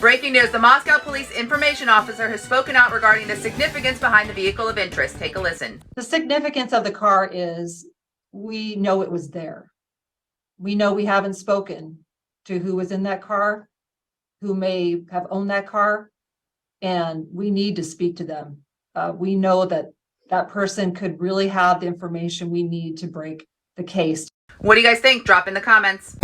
Breaking news, the Moscow police information officer has spoken out regarding the significance behind the vehicle of interest. Take a listen. The significance of the car is we know it was there. We know we haven't spoken to who was in that car, who may have owned that car, and we need to speak to them. We know that that person could really have the information we need to break the case. What do you guys think? Drop in the comments.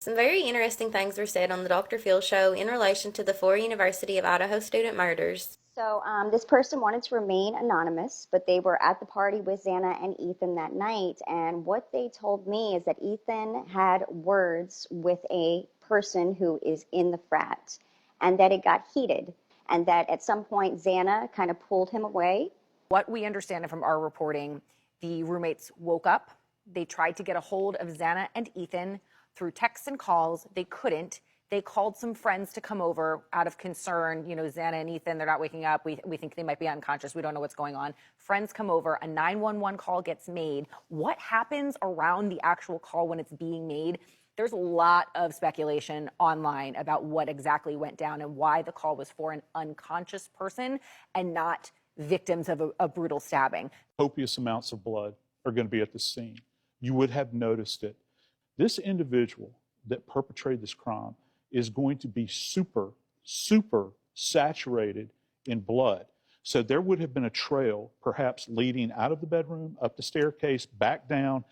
Some very interesting things were said on the Dr. Phil show in relation to the 4 University of Idaho student murders. So this person wanted to remain anonymous, but they were at the party with Xana and Ethan that night. And what they told me is that Ethan had words with a person who is in the frat, and that it got heated, and that at some point Xana kind of pulled him away. What we understand from our reporting, the roommates woke up. They tried to get a hold of Xana and Ethan through texts and calls. They couldn't. They called some friends to come over out of concern. You know, Xana and Ethan, they're not waking up. We think they might be unconscious. We don't know what's going on. Friends come over. A 911 call gets made. What happens around the actual call when it's being made? There's a lot of speculation online about what exactly went down and why the call was for an unconscious person and not victims of a brutal stabbing. Copious amounts of blood are going to be at the scene. You would have noticed it. This individual that perpetrated this crime is going to be super saturated in blood. So there would have been a trail perhaps leading out of the bedroom, up the staircase, back down,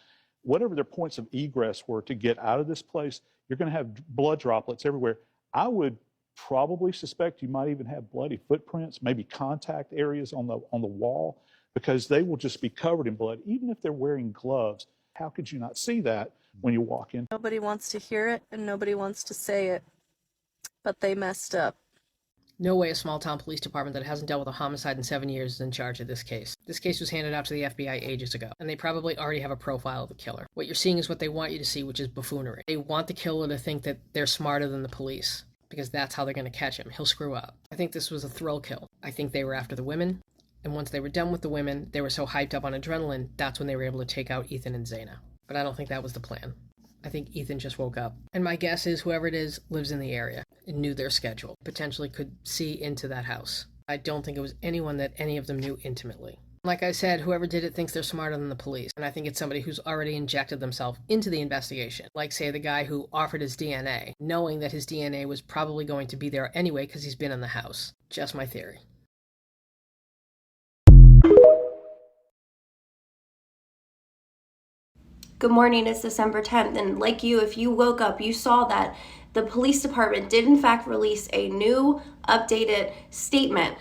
whatever their points of egress were to get out of this place. You're going to have blood droplets everywhere. I would probably suspect you might even have bloody footprints, maybe contact areas on the wall, because they will just be covered in blood, even if they're wearing gloves. How could you not see that when you walk in? Nobody wants to hear it and nobody wants to say it, but they messed up. No way a small-town police department that hasn't dealt with a homicide in 7 years is in charge of this case. This case was handed out to the FBI ages ago, and they probably already have a profile of the killer. What you're seeing is what they want you to see, which is buffoonery. They want the killer to think that they're smarter than the police, because that's how they're going to catch him. He'll screw up. I think this was a thrill kill. I think they were after the women, and once they were done with the women, they were so hyped up on adrenaline, that's when they were able to take out Ethan and Xana. But I don't think that was the plan. I think Ethan just woke up. And my guess is whoever it is lives in the area and knew their schedule, potentially could see into that house. I don't think it was anyone that any of them knew intimately. Like I said, whoever did it thinks they're smarter than the police, and I think it's somebody who's already injected themselves into the investigation. Like, say, the guy who offered his DNA, knowing that his DNA was probably going to be there anyway because he's been in the house. Just my theory. Good morning, it's December 10th, and like you, if you woke up, you saw that the police department did in fact release a new updated statement.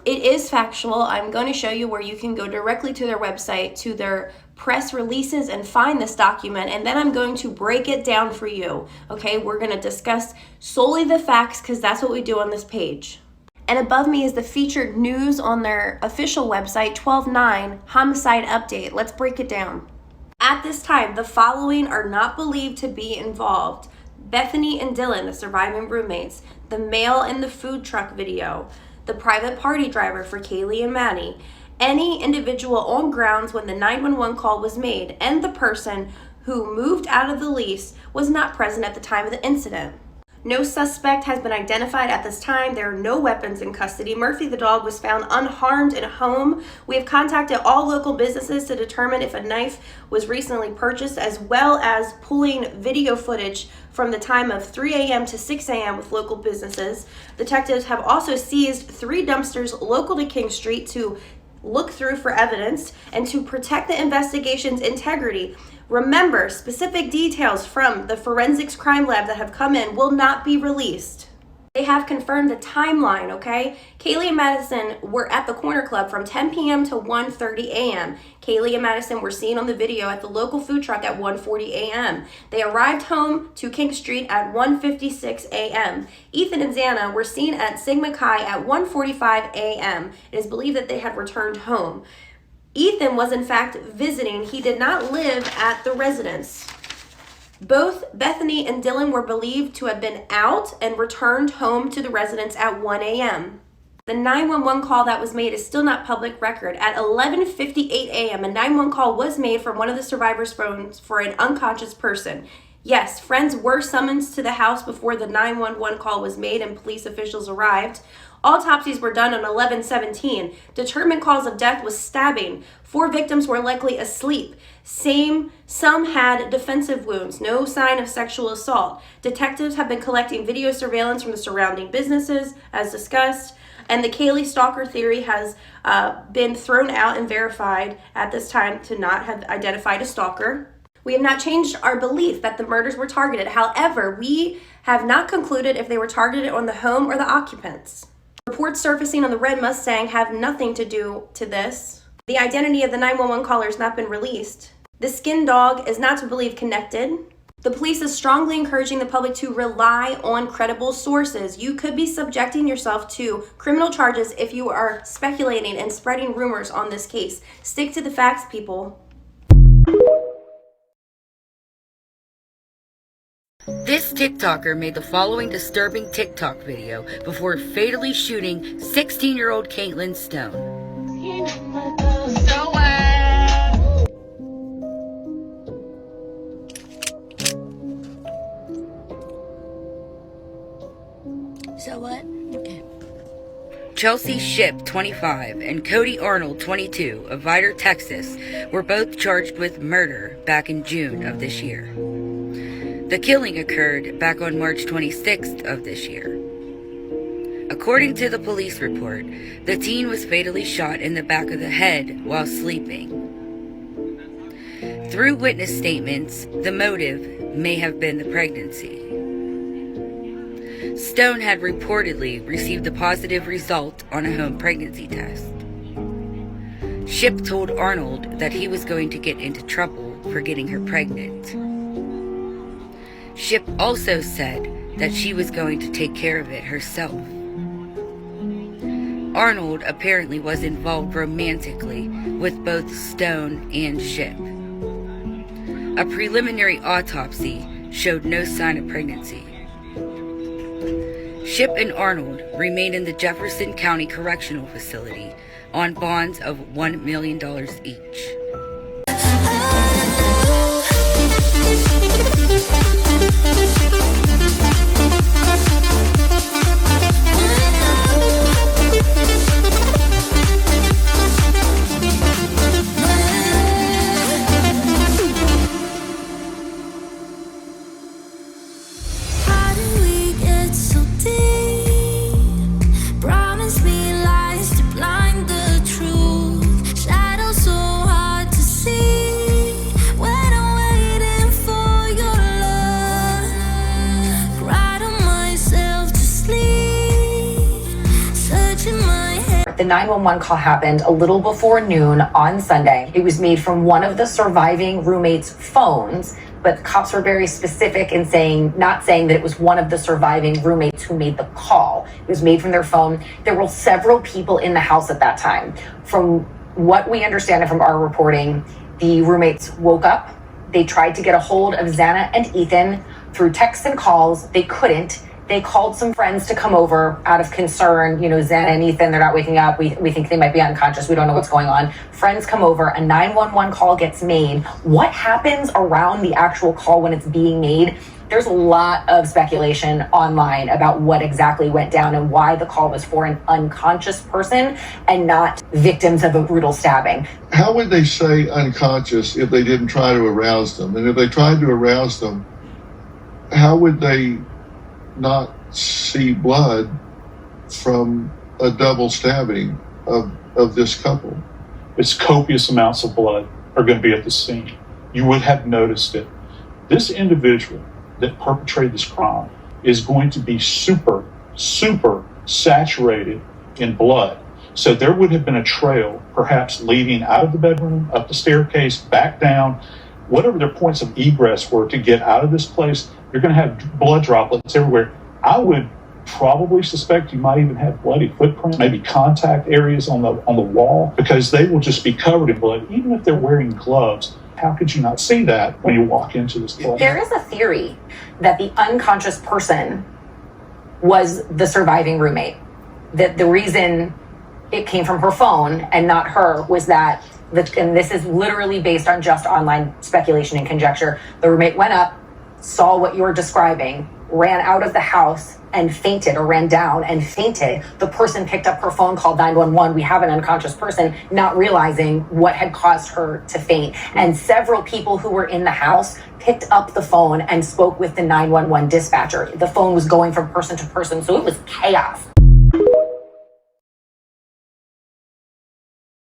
It is factual. I'm going to show you where you can go directly to their website, to their press releases, and find this document, and then I'm going to break it down for you. Okay, we're going to discuss solely the facts because that's what we do on this page. And above me is the featured news on their official website, 12/9 homicide update. Let's break it down. At this time, the following are not believed to be involved: Bethany and Dylan, the surviving roommates, the male in the food truck video, the private party driver for Kaylee and Maddie, any individual on grounds when the 911 call was made, and the person who moved out of the lease was not present at the time of the incident. No suspect has been identified at this time. There are no weapons in custody. Murphy the dog was found unharmed in a home. We have contacted all local businesses to determine if a knife was recently purchased, as well as pulling video footage from the time of 3 a.m. to 6 a.m. with local businesses. Detectives have also seized 3 dumpsters local to King Street to look through for evidence and to protect the investigation's integrity. Remember, specific details from the forensics crime lab that have come in will not be released. They have confirmed the timeline, okay? Kaylee and Madison were at the Corner Club from 10 p.m. to 1:30 a.m. Kaylee and Madison were seen on the video at the local food truck at 1:40 a.m. They arrived home to King Street at 1:56 a.m. Ethan and Xana were seen at Sigma Chi at 1:45 a.m. It is believed that they had returned home. Ethan was in fact visiting. He did not live at the residence. Both Bethany and Dylan were believed to have been out and returned home to the residence at 1 a.m. The 911 call that was made is still not public record. At 11:58 a.m., a 911 call was made from one of the survivors' phones for an unconscious person. Yes, friends were summoned to the house before the 911 call was made and police officials arrived. Autopsies were done on 11/17. Determined cause of death was stabbing. 4 victims were likely asleep. Some had defensive wounds, no sign of sexual assault. Detectives have been collecting video surveillance from the surrounding businesses, as discussed, and the Kaylee stalker theory has been thrown out and verified at this time to not have identified a stalker. We have not changed our belief that the murders were targeted. However, we have not concluded if they were targeted on the home or the occupants. Reports surfacing on the red Mustang have nothing to do to this. The identity of the 911 caller has not been released. The skin dog is not to believe connected. The police is strongly encouraging the public to rely on credible sources. You could be subjecting yourself to criminal charges if you are speculating and spreading rumors on this case. Stick to the facts, people. This TikToker made the following disturbing TikTok video before fatally shooting 16-year-old Caitlin Stone. So what? Okay. Chelsea Shipp, 25, and Cody Arnold, 22, of Vidor, Texas, were both charged with murder back in June of this year. The killing occurred back on March 26th of this year. According to the police report, the teen was fatally shot in the back of the head while sleeping. Through witness statements, the motive may have been the pregnancy. Stone had reportedly received a positive result on a home pregnancy test. Shipp told Arnold that he was going to get into trouble for getting her pregnant. Shipp also said that she was going to take care of it herself. Arnold apparently was involved romantically with both Stone and Shipp. A preliminary autopsy showed no sign of pregnancy. Shipp and Arnold remain in the Jefferson County Correctional Facility on bonds of $1 million each. The 911 call happened a little before noon on Sunday. It was made from one of the surviving roommates' phones, but the cops were very specific in not saying that it was one of the surviving roommates who made the call. It was made from their phone. There were several people in the house at that time. From what we understand from our reporting, the roommates woke up. They tried to get a hold of Xana and Ethan through texts and calls. They couldn't. They called some friends to come over out of concern. Xana and Ethan, they're not waking up. We think they might be unconscious. We don't know what's going on. Friends come over. A 911 call gets made. What happens around the actual call when it's being made? There's a lot of speculation online about what exactly went down and why the call was for an unconscious person and not victims of a brutal stabbing. How would they say unconscious if they didn't try to arouse them? And if they tried to arouse them, how would they not see blood from a double stabbing of this couple? It's copious amounts of blood are going to be at the scene. You would have noticed it. This individual that perpetrated this crime is going to be super saturated in blood. So there would have been a trail, perhaps leading out of the bedroom, up the staircase, back down, whatever their points of egress were to get out of this place. You're going to have blood droplets everywhere. I would probably suspect you might even have bloody footprints, maybe contact areas on the wall, because they will just be covered in blood, even if they're wearing gloves. How could you not see that when you walk into this place? There is a theory that the unconscious person was the surviving roommate. That the reason it came from her phone and not her was that, and this is literally based on just online speculation and conjecture, the roommate went up, saw what you're describing, ran out of the house and fainted, or ran down and fainted. The person picked up her phone, called 911. We have an unconscious person, not realizing what had caused her to faint. And several people who were in the house picked up the phone and spoke with the 911 dispatcher. The phone was going from person to person, so it was chaos.